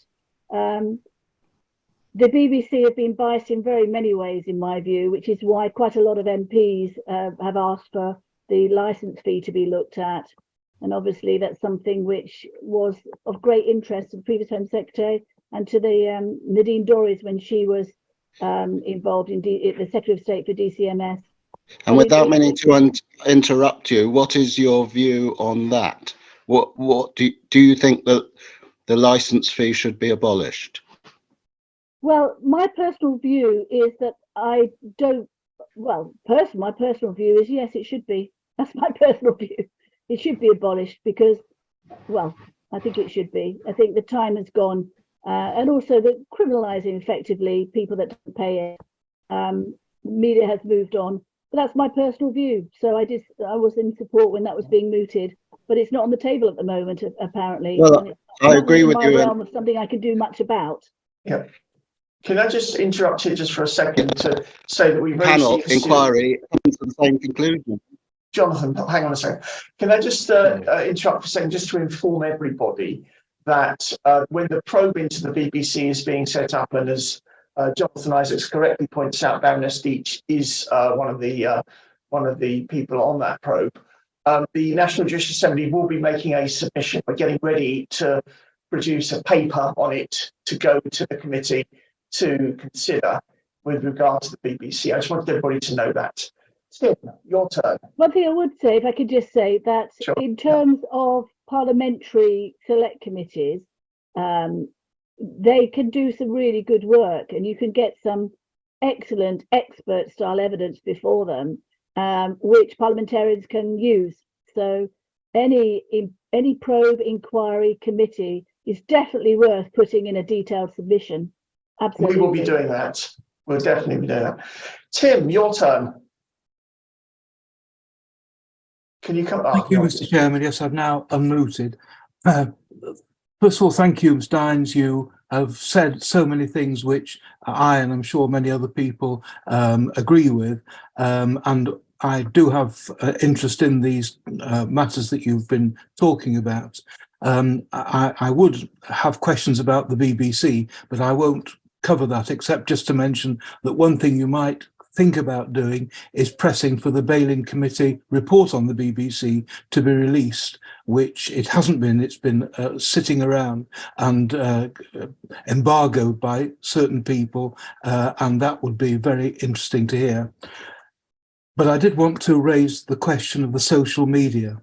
Speaker 3: The BBC have been biased in very many ways, in my view, which is why quite a lot of MPs have asked for the licence fee to be looked at. And obviously that's something which was of great interest to the previous Home Secretary and to the Nadine Dorries when she was involved in the Secretary of State for DCMS.
Speaker 5: And without meaning to interrupt you, what is your view on that? What do you think that the license fee should be abolished?
Speaker 3: Well, my personal view is that I don't. Well, my personal view is yes, it should be. That's my personal view. It should be abolished because, well, I think it should be. I think the time has gone, and also that criminalising effectively people that don't pay it. Media has moved on, but that's my personal view. So I was in support when that was being mooted, but it's not on the table at the moment, apparently.
Speaker 5: Well,
Speaker 3: and it's
Speaker 5: I agree with
Speaker 3: my
Speaker 5: you.
Speaker 3: realm of something I can do much about.
Speaker 1: Yeah. Can I just interrupt you just for a second to say that we very
Speaker 5: Panel
Speaker 1: seriously
Speaker 5: inquiry comes to the same conclusion.
Speaker 1: Jonathan, hang on a second. Can I just interrupt for a second just to inform everybody that when the probe into the BBC is being set up, and as Jonathan Isaacs correctly points out, Baroness Deach is one of the people on that probe. The National Jewish Assembly will be making a submission. We're getting ready to produce a paper on it to go to the committee to consider with regard to the BBC. I just wanted everybody to know that. Tim, your turn.
Speaker 3: One thing I would say, if I could just say that
Speaker 1: Sure.
Speaker 3: in terms of parliamentary select committees, they can do some really good work, and you can get some excellent expert style evidence before them, which parliamentarians can use. So any probe inquiry committee is definitely worth putting in a detailed submission. Absolutely.
Speaker 1: We will be doing that. We'll definitely be doing that. Tim, your turn. Can you come?
Speaker 6: Thank you, Mr. Chairman. Yes, I've now unmuted. First of all, thank you, Ms. Dines. You have said so many things which I, and I'm sure many other people, agree with. And I do have interest in these matters that you've been talking about. I would have questions about the BBC, but I won't cover that, except just to mention that one thing you might think about doing is pressing for the Bailin Committee report on the BBC to be released, which it hasn't been. It's been sitting around and embargoed by certain people, and that would be very interesting to hear. But I did want to raise the question of the social media.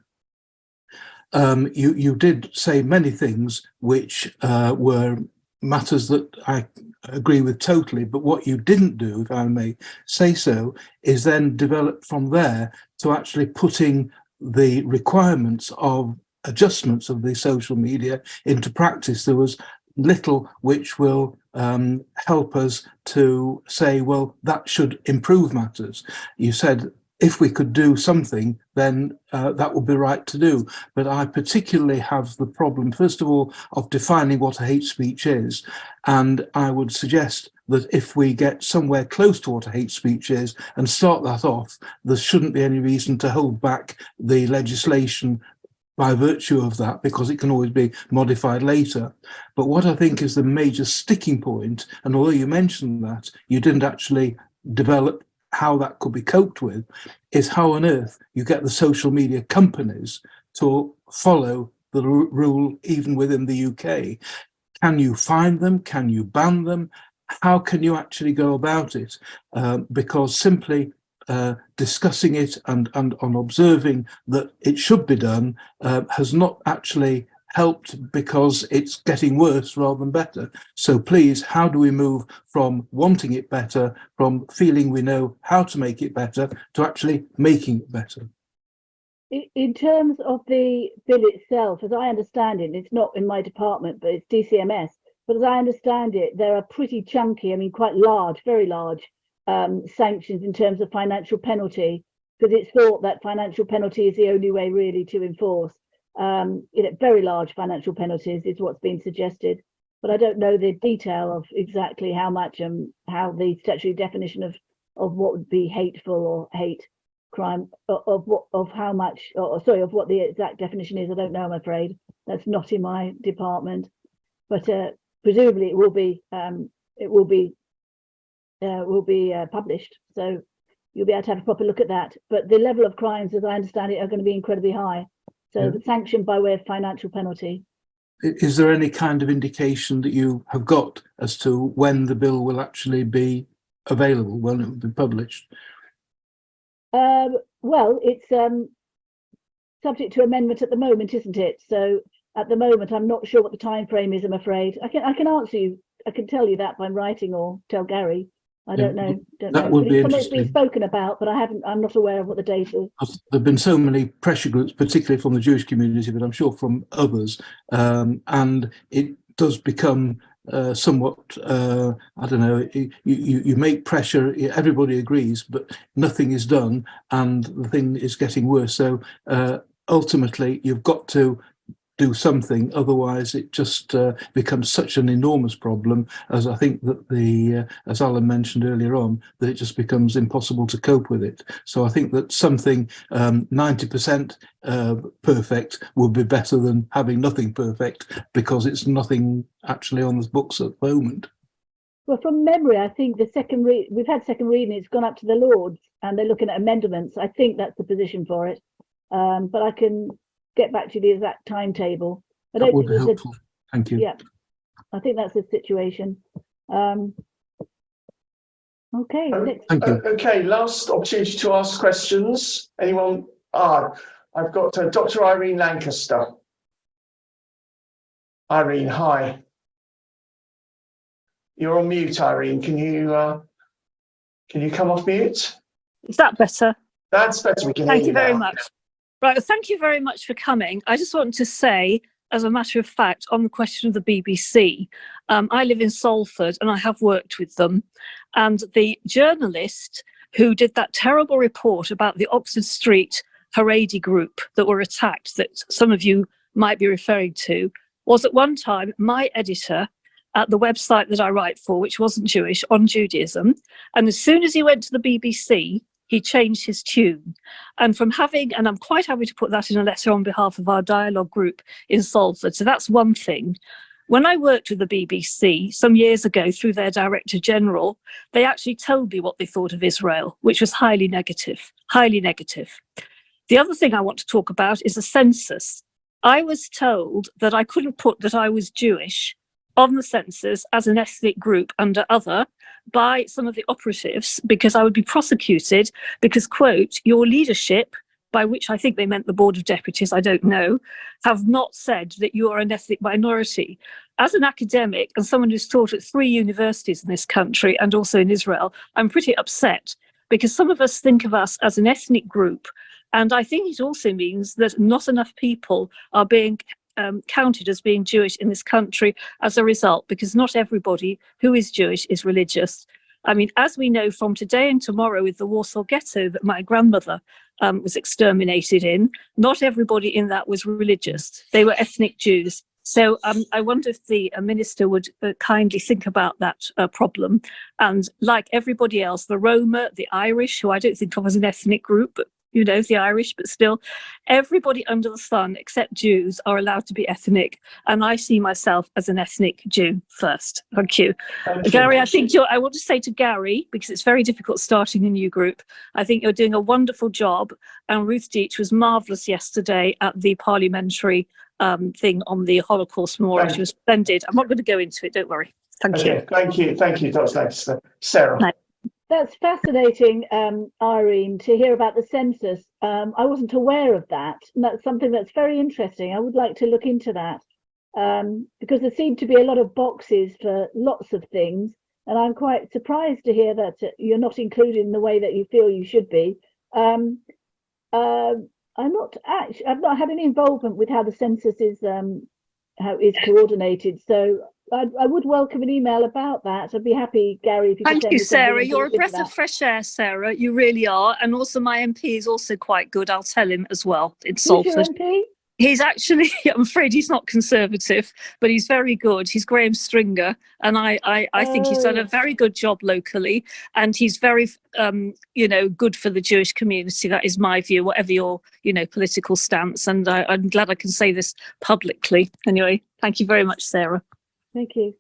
Speaker 6: You did say many things which were matters that I agree with totally, but what you didn't do, if I may say so, is then develop from there to actually putting the requirements of adjustments of the social media into practice. There was little which will help us to say, well, that should improve matters. You said if we could do something, then that would be right to do. But I particularly have the problem, first of all, of defining what a hate speech is. And I would suggest that if we get somewhere close to what a hate speech is and start that off, there shouldn't be any reason to hold back the legislation by virtue of that, because it can always be modified later. But what I think is the major sticking point, and although you mentioned that, you didn't actually develop how that could be coped with, is how on earth you get the social media companies to follow the rule even within the UK. Can you find them? Can you ban them? How can you actually go about it? Because simply discussing it and on observing that it should be done has not actually helped, because it's getting worse rather than better. So please, how do we move from wanting it better, from feeling we know how to make it better, to actually making it better?
Speaker 3: In terms of the bill itself, as I understand it, it's not in my department, but it's DCMS. But as I understand it, there are pretty chunky, I mean, quite large, very large sanctions in terms of financial penalty, because it's thought that financial penalty is the only way really to enforce. Very large financial penalties is what's been suggested, but I don't know the detail of exactly how much and how the statutory definition of what would be hateful or hate crime, of what the exact definition is. I don't know, I'm afraid. That's not in my department, but presumably it will be published, so you'll be able to have a proper look at that. But the level of crimes, as I understand it, are going to be incredibly high. So the sanction by way of financial penalty.
Speaker 6: Is there any kind of indication that you have got as to when the bill will actually be available, when it will be published?
Speaker 3: Well, it's subject to amendment at the moment, isn't it? So at the moment, I'm not sure what the time frame is. I'm afraid I can answer you. I can tell you that by writing or tell Gary. I don't know.
Speaker 6: That would be
Speaker 3: It's something that's been
Speaker 6: interesting.
Speaker 3: spoken about, but I'm not aware of what the date is.
Speaker 6: There've been so many pressure groups, particularly from the Jewish community, but I'm sure from others, and it does become somewhat, I don't know, you make pressure, everybody agrees, but nothing is done, and the thing is getting worse. So ultimately, you've got to do something, otherwise it just becomes such an enormous problem, as I think that as Alan mentioned earlier on, that it just becomes impossible to cope with it. So I think that something 90% perfect would be better than having nothing perfect, because it's nothing actually on the books at the moment.
Speaker 3: Well, from memory, I think we've had second reading, it's gone up to the Lords and they're looking at amendments. I think that's the position for it. But I can get back to the exact timetable.
Speaker 6: That would be helpful. Thank you.
Speaker 3: Yeah, I think that's the situation. Okay.
Speaker 6: Thank you.
Speaker 1: Okay, last opportunity to ask questions. Anyone? I've got Dr. Irene Lancaster. Irene, hi. You're on mute, Irene. Can you come off mute?
Speaker 7: Is that better?
Speaker 1: That's better. We can hear you.
Speaker 7: Thank you very
Speaker 1: now.
Speaker 7: much. Right, well, thank you very much for coming. I just want to say, as a matter of fact, on the question of the BBC, I live in Salford and I have worked with them. And the journalist who did that terrible report about the Oxford Street Haredi group that were attacked, that some of you might be referring to, was at one time my editor at the website that I write for, which wasn't Jewish, on Judaism. And as soon as he went to the BBC, he changed his tune. And and I'm quite happy to put that in a letter on behalf of our dialogue group in Salford. So that's one thing. When I worked with the BBC some years ago through their Director General, they actually told me what they thought of Israel, which was highly negative, highly negative. The other thing I want to talk about is the census. I was told that I couldn't put that I was Jewish on the census as an ethnic group under other by some of the operatives, because I would be prosecuted because, quote, your leadership, by which I think they meant the Board of Deputies, I don't know, have not said that you are an ethnic minority. As an academic and someone who's taught at 3 universities in this country and also in Israel, I'm pretty upset because some of us think of us as an ethnic group. And I think it also means that not enough people are being counted as being Jewish in this country as a result, because not everybody who is Jewish is religious. I mean, as we know from today and tomorrow with the Warsaw Ghetto that my grandmother was exterminated in, not everybody in that was religious. They were ethnic Jews. So I wonder if the minister would kindly think about that problem. And like everybody else, the Roma, the Irish, who I don't think of as an ethnic group, but you know, the Irish, but still, everybody under the sun except Jews are allowed to be ethnic. And I see myself as an ethnic Jew first. Thank you.
Speaker 1: Thank you.
Speaker 7: Gary, I want to say to Gary, because it's very difficult starting a new group, I think you're doing a wonderful job. And Ruth Deitch was marvellous yesterday at the Parliamentary thing on the Holocaust Memorial. She was splendid. I'm not going to go into it, don't worry. Thank you.
Speaker 1: Thank you, Dr. Lancaster. Sarah.
Speaker 7: No.
Speaker 3: That's fascinating, Irene, to hear about the census. I wasn't aware of that. And that's something that's very interesting. I would like to look into that because there seem to be a lot of boxes for lots of things. And I'm quite surprised to hear that you're not included in the way that you feel you should be. I've not had any involvement with how the census is coordinated. So I would welcome an email about that. I'd be happy, Gary, if you could
Speaker 7: Thank
Speaker 3: send
Speaker 7: you,
Speaker 3: me something
Speaker 7: Sarah.
Speaker 3: and
Speaker 7: You're a
Speaker 3: look into
Speaker 7: breath
Speaker 3: that.
Speaker 7: of fresh air, Sarah. You really are. And also my MP is also quite good. I'll tell him as well in Salford.
Speaker 3: Who's your MP?
Speaker 7: He's actually, I'm afraid he's not Conservative, but he's very good. He's Graham Stringer. And I think he's done a very good job locally. And he's very, good for the Jewish community. That is my view, whatever your, political stance. And I'm glad I can say this publicly. Anyway, thank you very much, Sarah.
Speaker 3: Thank you.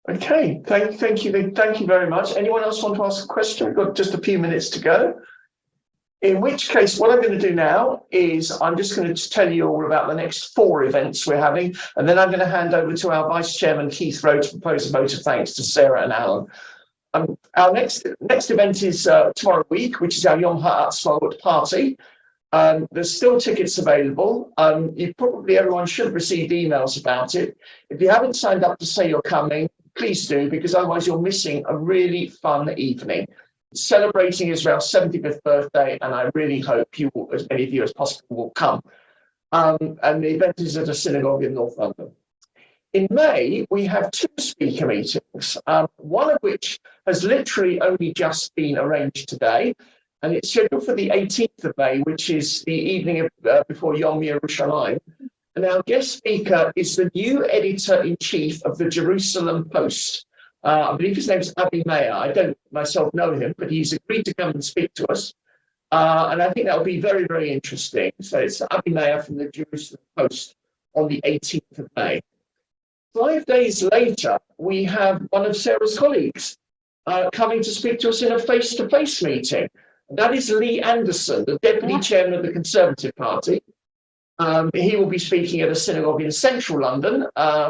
Speaker 1: Okay, thank you very much. Anyone else want to ask a question? We've got just a few minutes to go. In which case, what I'm going to do now is I'm just going to tell you all about the next 4 events we're having, and then I'm going to hand over to our Vice Chairman, Keith Rowe, to propose a vote of thanks to Sarah and Alan. Our next event is tomorrow week, which is our Yom HaAtzmaut party. There's still tickets available. Everyone should have received emails about it. If you haven't signed up to say you're coming, please do, because otherwise you're missing a really fun evening. Celebrating Israel's 75th birthday, and I really hope you will, as many of you as possible, will come. And the event is at a synagogue in North London. In May, we have 2 speaker meetings, one of which has literally only just been arranged today, and it's scheduled for the 18th of May, which is the evening before Yom Yerushalayim. And our guest speaker is the new editor-in-chief of the Jerusalem Post. I believe his name is Avi Meir. I don't myself know him, but he's agreed to come and speak to us. And I think that will be very, very interesting. So it's Avi Meir from the Jerusalem Post on the 18th of May. 5 days later, we have one of Sarah's colleagues coming to speak to us in a face-to-face meeting. And that is Lee Anderson, the Deputy Chairman of the Conservative Party. He will be speaking at a synagogue in central London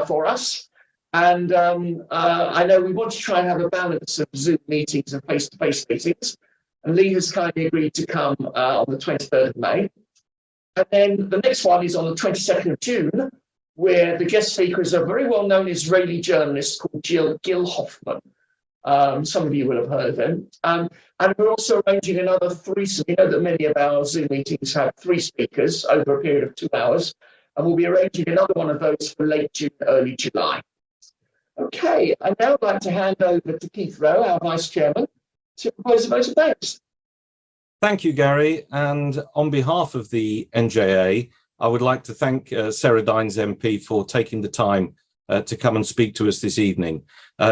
Speaker 1: for us. And I know we want to try and have a balance of Zoom meetings and face-to-face meetings. And Lee has kindly agreed to come on the 23rd of May. And then the next one is on the 22nd of June, where the guest speaker is a very well-known Israeli journalist called Gil Hoffman. Some of you will have heard of him. And we're also arranging another 3. We know that many of our Zoom meetings have 3 speakers over a period of 2 hours. And we'll be arranging another one of those for late June, early July. Okay, I'd now like to hand over to Keith Rowe, our Vice Chairman, to propose a vote of thanks.
Speaker 8: Thank you, Gary. And on behalf of the NJA, I would like to thank Sarah Dines MP for taking the time to come and speak to us this evening.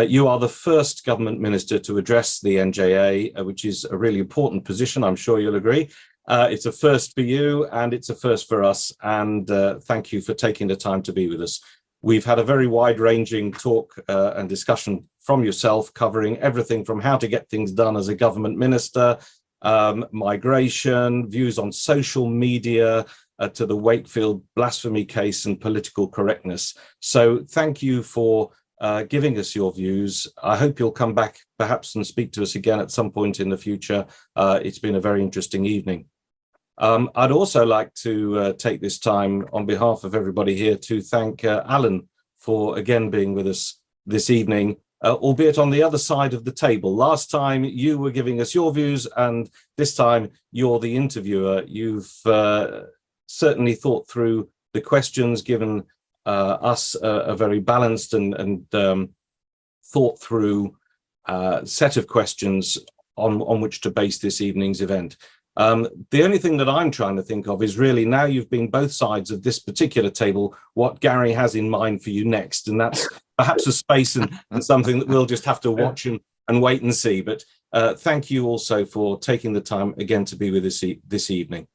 Speaker 8: You are the first government minister to address the NJA, which is a really important position, I'm sure you'll agree. It's a first for you and it's a first for us. And thank you for taking the time to be with us. We've had a very wide-ranging talk and discussion from yourself, covering everything from how to get things done as a government minister, migration, views on social media, to the Wakefield blasphemy case and political correctness. So thank you for giving us your views. I hope you'll come back perhaps and speak to us again at some point in the future. It's been a very interesting evening. I'd also like to take this time on behalf of everybody here to thank Alan for again being with us this evening, albeit on the other side of the table. Last time you were giving us your views and this time you're the interviewer. You've certainly thought through the questions, given us a very balanced and thought through set of questions on which to base this evening's event. The only thing that I'm trying to think of is really, now you've been both sides of this particular table, what Gary has in mind for you next. And that's perhaps a space and something that we'll just have to watch and wait and see. But thank you also for taking the time again to be with us this evening.